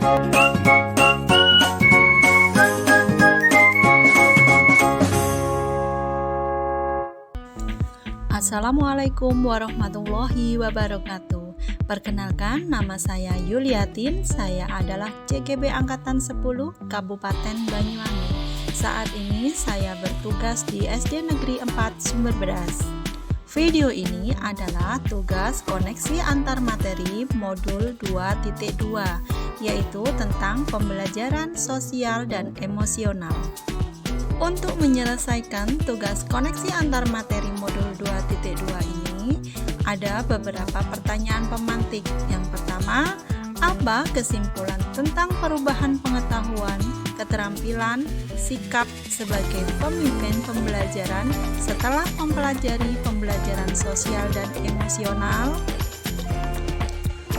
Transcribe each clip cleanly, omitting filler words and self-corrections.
Assalamualaikum warahmatullahi wabarakatuh. Perkenalkan, nama saya Yuliatin. Saya adalah CGB Angkatan 10 Kabupaten Banyuwangi. Saat ini saya bertugas di SD Negeri 4 Sumber Beras. Video ini adalah tugas koneksi antar materi modul 2.2, yaitu tentang pembelajaran sosial dan emosional. Untuk menyelesaikan tugas koneksi antar materi modul 2.2 ini, ada beberapa pertanyaan pemantik. Yang pertama, apa kesimpulan tentang perubahan pengetahuan, keterampilan, sikap sebagai pemimpin pembelajaran setelah mempelajari pembelajaran sosial dan emosional?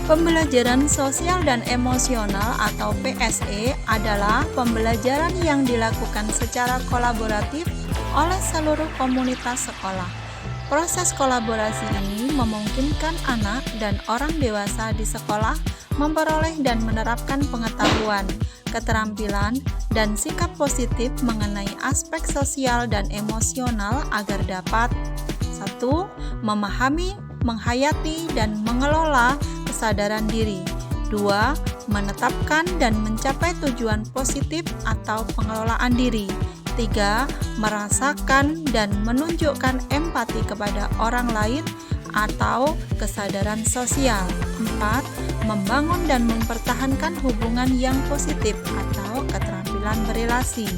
Pembelajaran sosial dan emosional atau PSE adalah pembelajaran yang dilakukan secara kolaboratif oleh seluruh komunitas sekolah. Proses kolaborasi ini memungkinkan anak dan orang dewasa di sekolah memperoleh dan menerapkan pengetahuan, keterampilan, dan sikap positif mengenai aspek sosial dan emosional agar dapat 1. Memahami, menghayati, dan mengelola kesadaran diri. 2. Menetapkan dan mencapai tujuan positif atau pengelolaan diri. 3. Merasakan dan menunjukkan empati kepada orang lain atau kesadaran sosial. 4. Membangun dan mempertahankan hubungan yang positif atau keterampilan berelasi.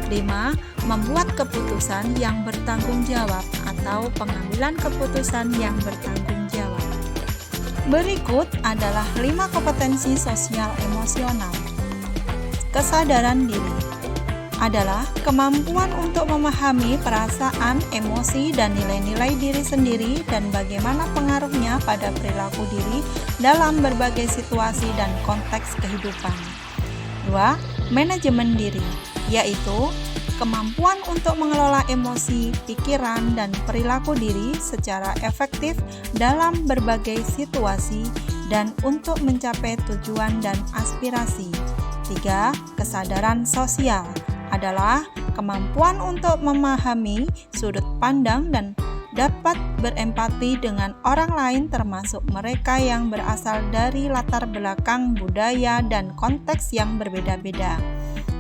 5. Membuat keputusan yang bertanggung jawab atau pengambilan keputusan yang bertanggung jawab. Berikut adalah 5 kompetensi sosial emosional. Kesadaran diri adalah kemampuan untuk memahami perasaan, emosi, dan nilai-nilai diri sendiri dan bagaimana pengaruhnya pada perilaku diri dalam berbagai situasi dan konteks kehidupan. 2. Manajemen diri, yaitu kemampuan untuk mengelola emosi, pikiran, dan perilaku diri secara efektif dalam berbagai situasi dan untuk mencapai tujuan dan aspirasi. 3. Kesadaran sosial adalah kemampuan untuk memahami sudut pandang dan dapat berempati dengan orang lain termasuk mereka yang berasal dari latar belakang budaya dan konteks yang berbeda-beda.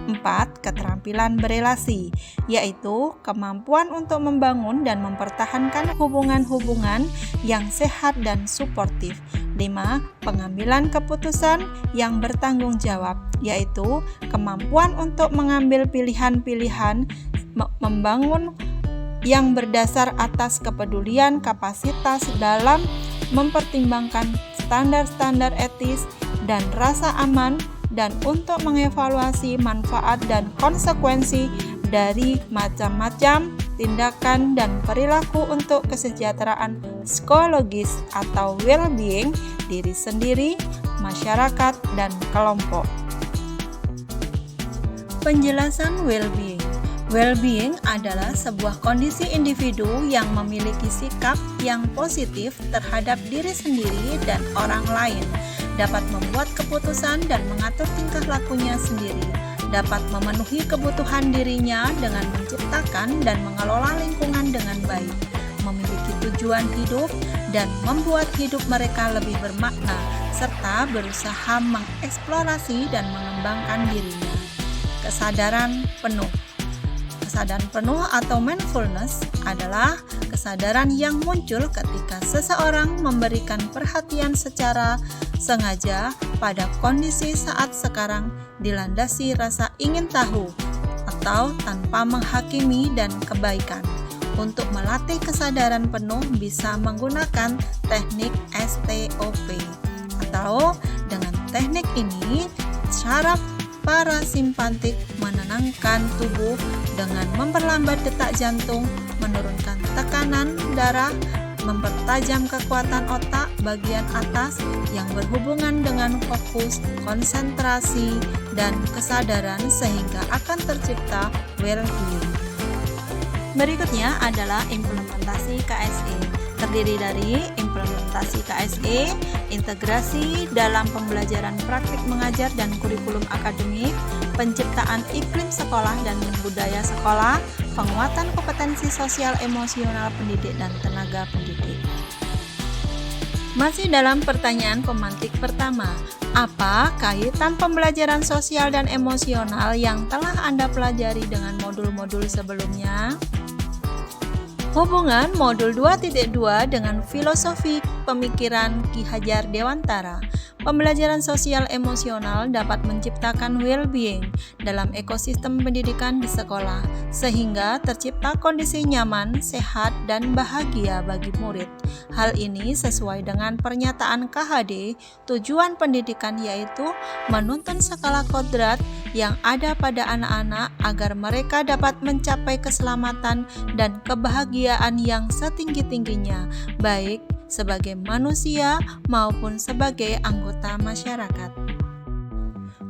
4. Keterampilan berelasi, yaitu kemampuan untuk membangun dan mempertahankan hubungan-hubungan yang sehat dan suportif. 5. Pengambilan keputusan yang bertanggung jawab, yaitu kemampuan untuk mengambil pilihan-pilihan, membangun yang berdasar atas kepedulian kapasitas dalam mempertimbangkan standar-standar etis dan rasa aman, dan untuk mengevaluasi manfaat dan konsekuensi dari macam-macam tindakan dan perilaku untuk kesejahteraan psikologis atau well-being diri sendiri, masyarakat, dan kelompok. Penjelasan well-being. Well-being adalah sebuah kondisi individu yang memiliki sikap yang positif terhadap diri sendiri dan orang lain, dapat membuat keputusan dan mengatur tingkah lakunya sendiri, dapat memenuhi kebutuhan dirinya dengan menciptakan dan mengelola lingkungan dengan baik, memiliki tujuan hidup, dan membuat hidup mereka lebih bermakna, serta berusaha mengeksplorasi dan mengembangkan dirinya. Kesadaran penuh. Kesadaran penuh atau mindfulness adalah kesadaran yang muncul ketika seseorang memberikan perhatian secara sengaja pada kondisi saat sekarang dilandasi rasa ingin tahu atau tanpa menghakimi dan kebaikan. Untuk melatih kesadaran penuh bisa menggunakan teknik STOP atau dengan teknik ini saraf parasimpatik menenangkan tubuh dengan memperlambat detak jantung, menurunkan tekanan darah, mempertajam kekuatan otak bagian atas yang berhubungan dengan fokus, konsentrasi, dan kesadaran sehingga akan tercipta well-being. Berikutnya adalah implementasi KSE. terdiri dari implementasi KSE, integrasi dalam pembelajaran praktik mengajar dan kurikulum akademik, penciptaan iklim sekolah dan budaya sekolah, penguatan kompetensi sosial emosional pendidik dan tenaga pendidik. Masih dalam pertanyaan pemantik pertama, apa kaitan pembelajaran sosial dan emosional yang telah Anda pelajari dengan modul-modul sebelumnya? Hubungan modul 2.2 dengan filosofi pemikiran Ki Hajar Dewantara. Pembelajaran sosial emosional dapat menciptakan well-being dalam ekosistem pendidikan di sekolah, sehingga tercipta kondisi nyaman, sehat, dan bahagia bagi murid. Hal ini sesuai dengan pernyataan KHD, tujuan pendidikan yaitu menuntun skala kodrat yang ada pada anak-anak agar mereka dapat mencapai keselamatan dan kebahagiaan yang setinggi-tingginya, baik sebagai manusia maupun sebagai anggota masyarakat.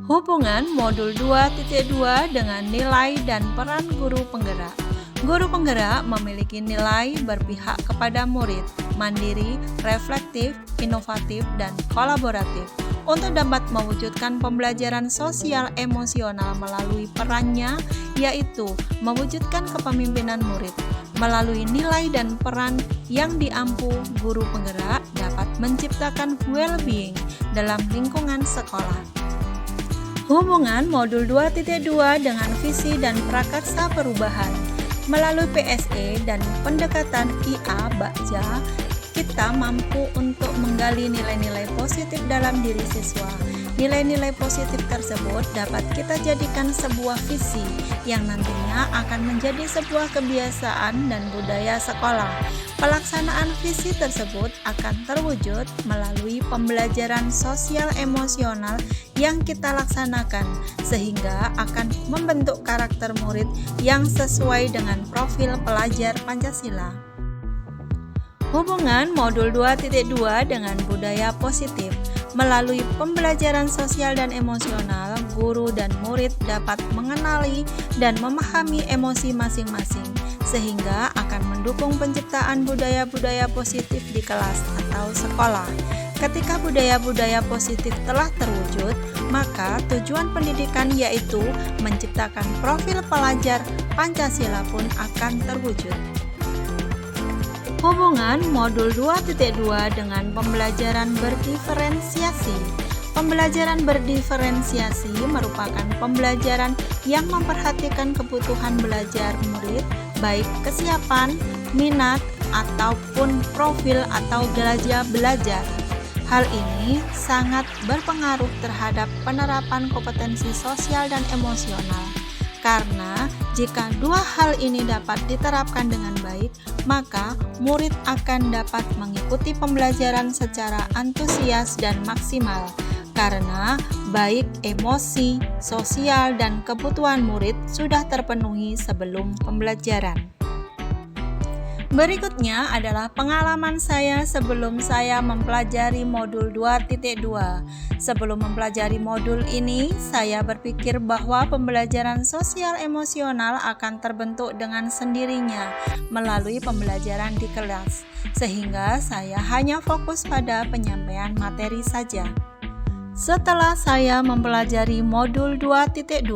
Hubungan modul 2.2 dengan nilai dan peran guru penggerak. Guru penggerak memiliki nilai berpihak kepada murid, mandiri, reflektif, inovatif, dan kolaboratif. Untuk dapat mewujudkan pembelajaran sosial emosional melalui perannya, yaitu mewujudkan kepemimpinan murid. Melalui nilai dan peran yang diampu, guru penggerak dapat menciptakan well-being dalam lingkungan sekolah. Hubungan modul 2.2 dengan visi dan prakarsa perubahan. Melalui PSE dan pendekatan IA Bakja, kita mampu untuk menggali nilai-nilai positif dalam diri siswa. Nilai-nilai positif tersebut dapat kita jadikan sebuah visi yang nantinya akan menjadi sebuah kebiasaan dan budaya sekolah. Pelaksanaan visi tersebut akan terwujud melalui pembelajaran sosial emosional yang kita laksanakan, sehingga akan membentuk karakter murid yang sesuai dengan profil pelajar Pancasila. Hubungan modul 2.2 dengan budaya positif. Melalui pembelajaran sosial dan emosional, guru dan murid dapat mengenali dan memahami emosi masing-masing, sehingga akan mendukung penciptaan budaya-budaya positif di kelas atau sekolah. Ketika budaya-budaya positif telah terwujud, maka tujuan pendidikan yaitu menciptakan profil pelajar Pancasila pun akan terwujud. Hubungan modul 2.2 dengan pembelajaran berdiferensiasi. Pembelajaran berdiferensiasi merupakan pembelajaran yang memperhatikan kebutuhan belajar murid, baik kesiapan, minat, ataupun profil atau gelaja belajar. Hal ini sangat berpengaruh terhadap penerapan kompetensi sosial dan emosional. Karena jika dua hal ini dapat diterapkan dengan baik, maka murid akan dapat mengikuti pembelajaran secara antusias dan maksimal. Karena baik emosi, sosial, dan kebutuhan murid sudah terpenuhi sebelum pembelajaran. Berikutnya adalah pengalaman saya sebelum saya mempelajari modul 2.2. Sebelum mempelajari modul ini, saya berpikir bahwa pembelajaran sosial emosional akan terbentuk dengan sendirinya melalui pembelajaran di kelas, sehingga saya hanya fokus pada penyampaian materi saja. Setelah saya mempelajari modul 2.2,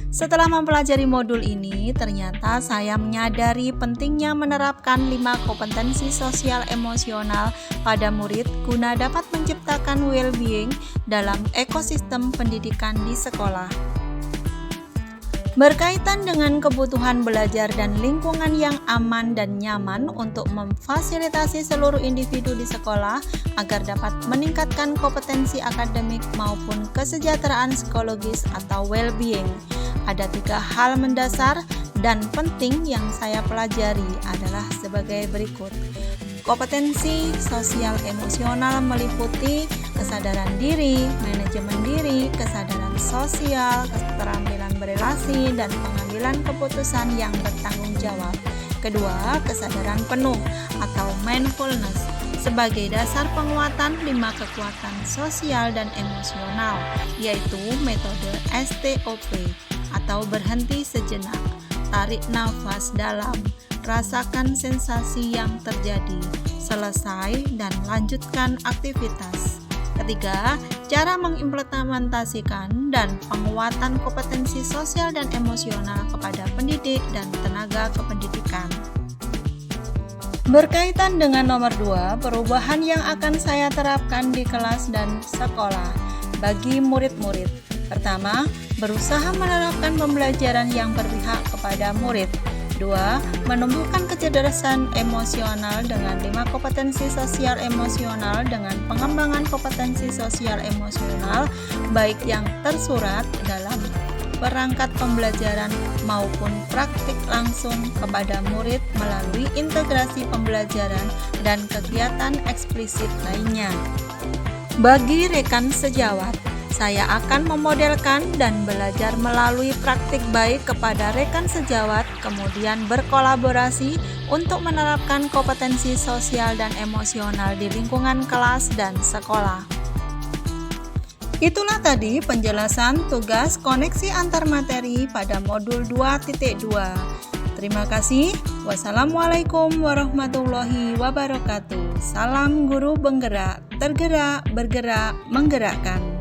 setelah mempelajari modul ini, ternyata saya menyadari pentingnya menerapkan 5 kompetensi sosial emosional pada murid guna dapat menciptakan well-being dalam ekosistem pendidikan di sekolah. Berkaitan dengan kebutuhan belajar dan lingkungan yang aman dan nyaman untuk memfasilitasi seluruh individu di sekolah agar dapat meningkatkan kompetensi akademik maupun kesejahteraan psikologis atau well-being. Ada 3 hal mendasar dan penting yang saya pelajari adalah sebagai berikut. Kompetensi sosial emosional meliputi kesadaran diri, manajemen diri, kesadaran sosial, keterampilan berelasi, dan pengambilan keputusan yang bertanggung jawab. Kedua, kesadaran penuh atau mindfulness sebagai dasar penguatan 5 kekuatan sosial dan emosional, yaitu metode STOP atau berhenti sejenak, tarik nafas dalam, rasakan sensasi yang terjadi, selesai, dan lanjutkan aktivitas. Ketiga, cara mengimplementasikan dan penguatan kompetensi sosial dan emosional kepada pendidik dan tenaga kependidikan. Berkaitan dengan nomor 2, perubahan yang akan saya terapkan di kelas dan sekolah bagi murid-murid. Pertama, berusaha menerapkan pembelajaran yang berpihak kepada murid. 2. Menumbuhkan kecerdasan emosional dengan 5 kompetensi sosial emosional dengan pengembangan kompetensi sosial emosional baik yang tersurat dalam perangkat pembelajaran maupun praktik langsung kepada murid melalui integrasi pembelajaran dan kegiatan eksplisit lainnya. Bagi rekan sejawat, saya akan memodelkan dan belajar melalui praktik baik kepada rekan sejawat, kemudian berkolaborasi untuk menerapkan kompetensi sosial dan emosional di lingkungan kelas dan sekolah. Itulah tadi penjelasan tugas koneksi antar materi pada modul 2.2. Terima kasih. Wassalamualaikum warahmatullahi wabarakatuh. Salam guru penggerak, tergerak, bergerak, menggerakkan.